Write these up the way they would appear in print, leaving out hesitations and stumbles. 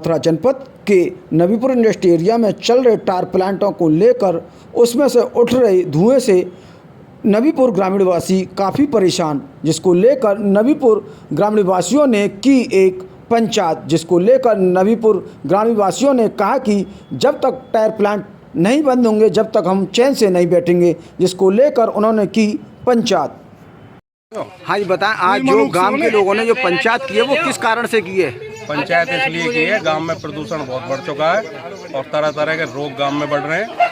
मथुरा जनपद के Nabipur industry area में चल रहे टायर प्लांटों को लेकर उसमें से उठ रहे धुएं से नबीपुर ग्रामीण वासी काफ़ी परेशान, जिसको लेकर नबीपुर ग्रामीण वासियों ने की एक पंचायत, जिसको लेकर नबीपुर ग्रामीण वासियों ने कहा कि जब तक टायर प्लांट नहीं बंद होंगे जब तक हम चैन से नहीं बैठेंगे, जिसको लेकर उन्होंने की पंचायत। हाँ जी बताएं, आज जो गांव के लोगों ने जो पंचायत की है वो किस कारण से की है? पंचायत इसलिए की है, गांव में प्रदूषण बहुत बढ़ चुका है और तरह तरह के रोग गांव में बढ़ रहे हैं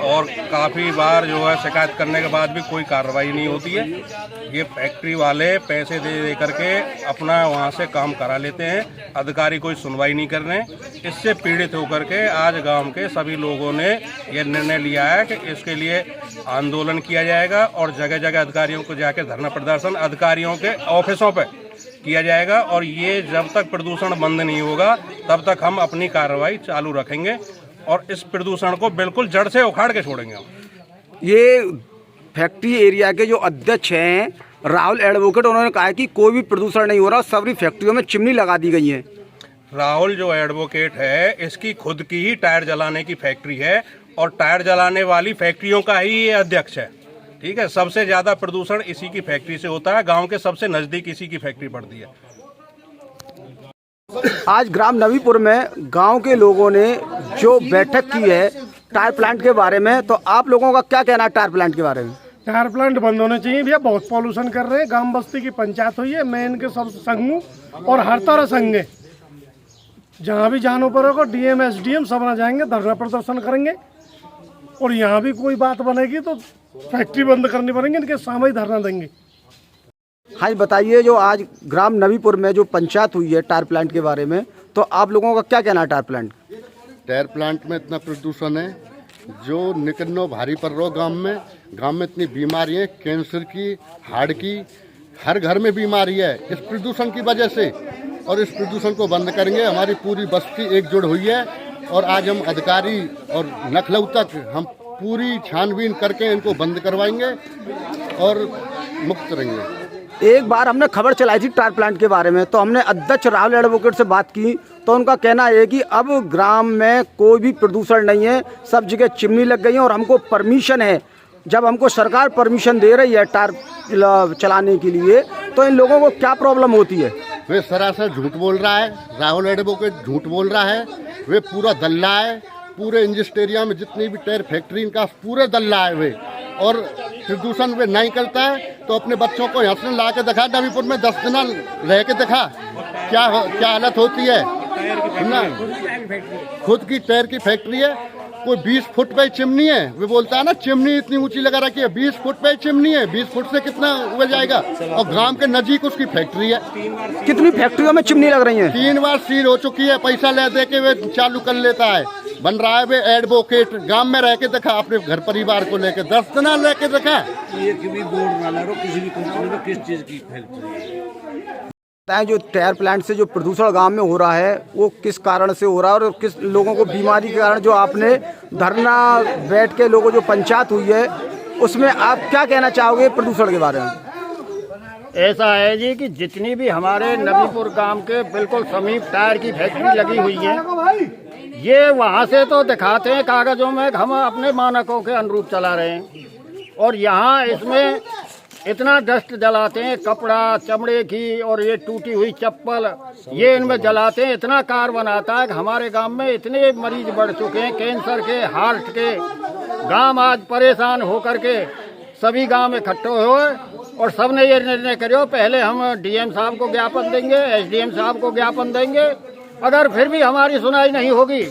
और काफ़ी बार जो है शिकायत करने के बाद भी कोई कार्रवाई नहीं होती है। ये फैक्ट्री वाले पैसे दे करके अपना वहाँ से काम करा लेते हैं, अधिकारी कोई सुनवाई नहीं कर रहे हैं। इससे पीड़ित होकर के आज गांव के सभी लोगों ने ये निर्णय लिया है कि इसके लिए आंदोलन किया जाएगा और जगह जगह अधिकारियों को जाकर धरना प्रदर्शन अधिकारियों के ऑफिसों पर किया जाएगा और ये जब तक प्रदूषण बंद नहीं होगा तब तक हम अपनी कार्रवाई चालू रखेंगे और इस प्रदूषण को बिल्कुल जड़ से उखाड़ के छोड़ेंगे हम। ये फैक्ट्री एरिया के जो अध्यक्ष हैं राहुल एडवोकेट, उन्होंने कहा है कि कोई भी प्रदूषण नहीं हो रहा, सभी फैक्ट्रियों में चिमनी लगा दी गई है। राहुल जो एडवोकेट है इसकी खुद की ही टायर जलाने की फैक्ट्री है और टायर जलाने वाली फैक्ट्रियों का ही ये अध्यक्ष है। ठीक है, सबसे ज़्यादा प्रदूषण इसी की फैक्ट्री से होता है, गांव के सबसे नज़दीक इसी की फैक्ट्री पड़ती है। आज ग्राम नबीपुर में गांव के लोगों ने जो बैठक की है टायर प्लांट के बारे में, तो आप लोगों का क्या कहना है टायर प्लांट के बारे में? टायर प्लांट बंद होने चाहिए भैया, बहुत पॉल्यूशन कर रहे हैं। गांव बस्ती की पंचायत हुई है, मैं इनके सब संघ और हर तरह संघ जहाँ भी जानो पर होगा डीएम एसडीएम सब ना जाएंगे, धरना प्रदर्शन करेंगे और यहाँ भी कोई बात बनेगी तो फैक्ट्री बंद करनी पड़ेगी, इनके सामने धरना देंगे। हाँ बताइए, जो आज ग्राम नबीपुर में जो पंचायत हुई है टायर प्लांट के बारे में, तो आप लोगों का क्या कहना है टायर प्लांट? टायर प्लांट में इतना प्रदूषण है जो निकलनो भारी पड़ रहा है। गांव में इतनी बीमारी है, कैंसर की, हार्ट की, हर घर में बीमारी है इस प्रदूषण की वजह से और इस प्रदूषण को बंद करेंगे। हमारी पूरी बस्ती एकजुट हुई है और आज हम अधिकारी और लखनऊ तक हम पूरी छानबीन करके इनको बंद करवाएंगे और मुक्त रहेंगे। एक बार हमने खबर चलाई थी टायर प्लांट के बारे में, तो हमने अध्यक्ष राहुल एडवोकेट से बात की तो उनका कहना है कि अब ग्राम में कोई भी प्रदूषण नहीं है, सब जगह चिमनी लग गई है और हमको परमिशन है। जब हमको सरकार परमिशन दे रही है टायर चलाने के लिए तो इन लोगों को क्या प्रॉब्लम होती है? वे सरासर झूठ बोल रहा है, राहुल एडवोकेट झूठ बोल रहा है। वे पूरा दल्ला है, पूरे इंडस्ट्री एरिया में जितनी भी टायर फैक्ट्री इनका पूरे दल्ला है वे, और प्रदूषण वे नहीं करता है तो अपने बच्चों को यहाँ से ला के दिखा, नबीपुर में 10 दिन रह के दिखा क्या हालत होती है ना। खुद की टायर की फैक्ट्री है, कोई 20 फुट पे चिमनी है, वे बोलता है ना चिमनी इतनी ऊंची लगा रखी है, 20 फुट पे चिमनी है, 20 फुट से कितना हुआ जाएगा और ग्राम के नजदीक उसकी फैक्ट्री है। कितनी फैक्ट्रियों में चिमनी लग रही है? 3 बार सील हो चुकी है, पैसा ले दे के वे चालू कर लेता है। बन रहा है वे एडवोकेट, गांव में रह के देखा, अपने घर परिवार को लेके 10 दिन लेके देखा। एक भी बोर्ड ना लगा किसी भी कंपनी में किस चीज की फैक्ट्री है। जो टायर प्लांट से जो प्रदूषण गांव में हो रहा है वो किस कारण से हो रहा है और किस लोगों को बीमारी के कारण जो आपने धरना बैठ के लोगों जो पंचायत हुई है उसमें आप क्या कहना चाहोगे प्रदूषण के बारे में? ऐसा है जी कि जितनी भी हमारे नबीपुर गांव के बिल्कुल समीप टायर की फैक्ट्री लगी हुई है, ये वहाँ से तो दिखाते हैं कागजों में हम अपने मानकों के अनुरूप चला रहे हैं और यहाँ इसमें इतना डस्ट जलाते हैं, कपड़ा चमड़े की और ये टूटी हुई चप्पल ये इनमें जलाते हैं, इतना कार्बन आता है कि हमारे गांव में इतने मरीज बढ़ चुके हैं कैंसर के, हार्ट के। गांव आज परेशान होकर के सभी गांव में इकट्ठे हुए और सबने ये निर्णय करो पहले हम डीएम साहब को ज्ञापन देंगे, एसडीएम साहब को ज्ञापन देंगे, अगर फिर भी हमारी सुनाई नहीं होगी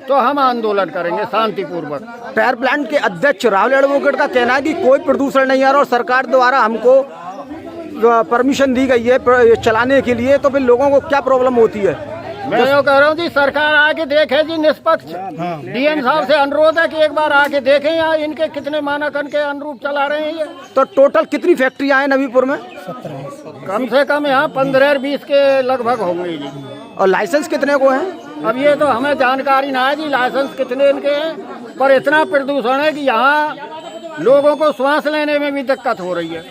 तो हम आंदोलन करेंगे शांतिपूर्वक। टायर प्लांट के अध्यक्ष राहुल एडवोकेट का कहना है कि कोई प्रदूषण नहीं आ रहा और सरकार द्वारा हमको परमिशन दी गई है चलाने के लिए, तो फिर लोगों को क्या प्रॉब्लम होती है? मैं यो कह रहा हूँ जी सरकार आके देखे जी, निष्पक्ष डीएम साहब से अनुरोध है कि एक बार आके देखें यहाँ इनके कितने मानकन के अनुरूप चला रहे हैं ये। तो टोटल कितनी फैक्ट्रियाँ हैं नबीपुर में? कम से कम यहाँ 15-20 के लगभग होंगे जी। और लाइसेंस कितने को हैं? अब ये तो हमें जानकारी ना है जी लाइसेंस कितने इनके हैं, पर इतना प्रदूषण है कि यहाँ लोगों को सांस लेने में भी दिक्कत हो रही है।